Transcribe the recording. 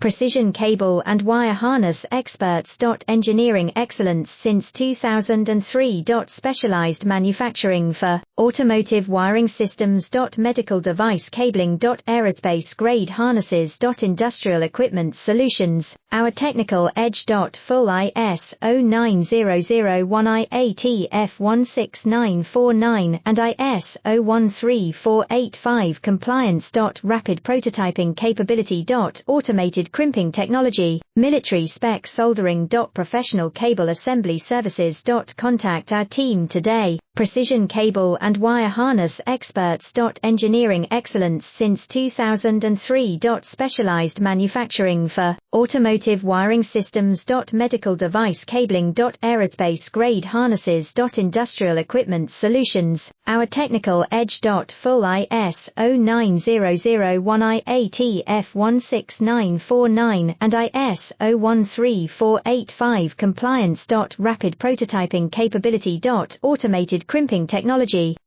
precision cable and wire harness experts. Engineering excellence since 2003. Specialized manufacturing for automotive wiring systems. Medical device cabling. Aerospace grade harnesses. Industrial equipment solutions, our technical edge. Full ISO 9001 IATF 16949 and ISO 13485 compliance. Rapid prototyping capability. Automated crimping technology, military spec soldering. Professional cable assembly services. Contact our team today. Precision cable and wire harness experts. Engineering excellence since 2003. Specialized manufacturing for automotive wiring systems. Medical device cabling. Aerospace grade harnesses. Industrial equipment solutions, our technical edge. Full ISO 9001 IATF 16949 and ISO 13485 compliance. Rapid prototyping capability. Automated crimping technology,